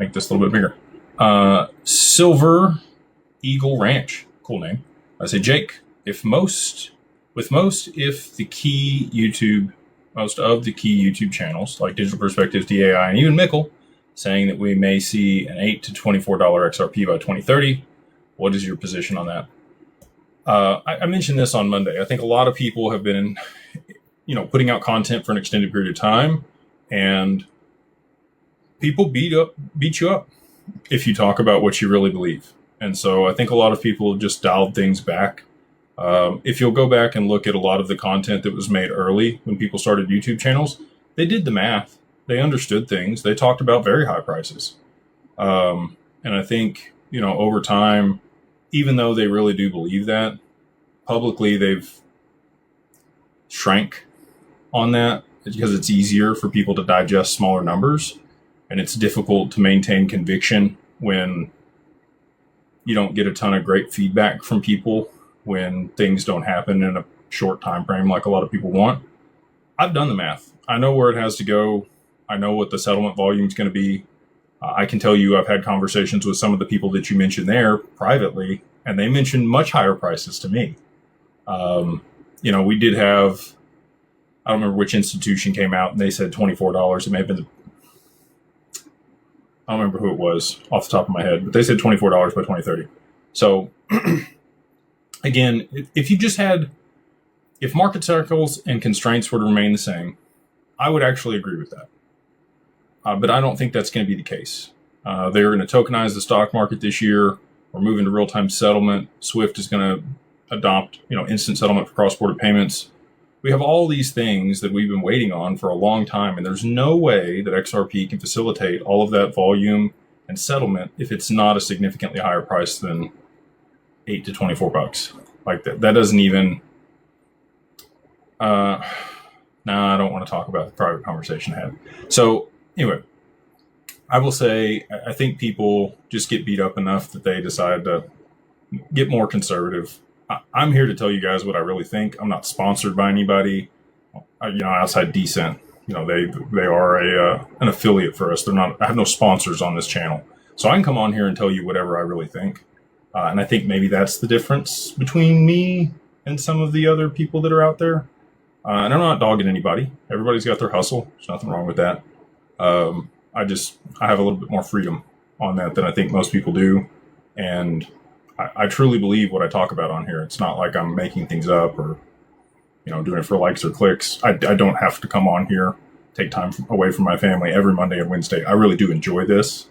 make this a little bit bigger. Silver Eagle Ranch, cool name. I say, Jake, most of the key YouTube channels like Digital Perspectives, DAI, and even Mickle, saying that we may see an $8 to $24 XRP by 2030. What is your position on that? I mentioned this on Monday. I think a lot of people have been, putting out content for an extended period of time, and people beat you up if you talk about what you really believe. And so I think a lot of people have just dialed things back. If you'll go back and look at a lot of the content that was made early when people started YouTube channels, they did the math. They understood things. They talked about very high prices. And I think, over time, even though they really do believe that, publicly they've shrank on that because it's easier for people to digest smaller numbers. And it's difficult to maintain conviction when you don't get a ton of great feedback from people, when things don't happen in a short time frame like a lot of people want. I've done the math. I know where it has to go. I know what the settlement volume is going to be. I can tell you I've had conversations with some of the people that you mentioned there privately, and they mentioned much higher prices to me. We did have, I don't remember which institution came out and they said $24. It may have been, I don't remember who it was off the top of my head, but they said $24 by 2030. So again, if market cycles and constraints were to remain the same, I would actually agree with that. But I don't think that's going to be the case. They're going to tokenize the stock market this year. We're moving to real-time settlement. SWIFT is going to adopt, instant settlement for cross-border payments. We have all these things that we've been waiting on for a long time, and there's no way that XRP can facilitate all of that volume and settlement if it's not a significantly higher price than $8 to $24. Like that doesn't even. I don't want to talk about the private conversation I had. So anyway, I will say I think people just get beat up enough that they decide to get more conservative. I'm here to tell you guys what I really think. I'm not sponsored by anybody, outside Decent. They are an affiliate for us. I have no sponsors on this channel, so I can come on here and tell you whatever I really think. And I think maybe that's the difference between me and some of the other people that are out there. And I'm not dogging anybody. Everybody's got their hustle. There's nothing wrong with that. I have a little bit more freedom on that than I think most people do. And I truly believe what I talk about on here. It's not like I'm making things up or, doing it for likes or clicks. I don't have to come on here, take time away from my family every Monday and Wednesday. I really do enjoy this.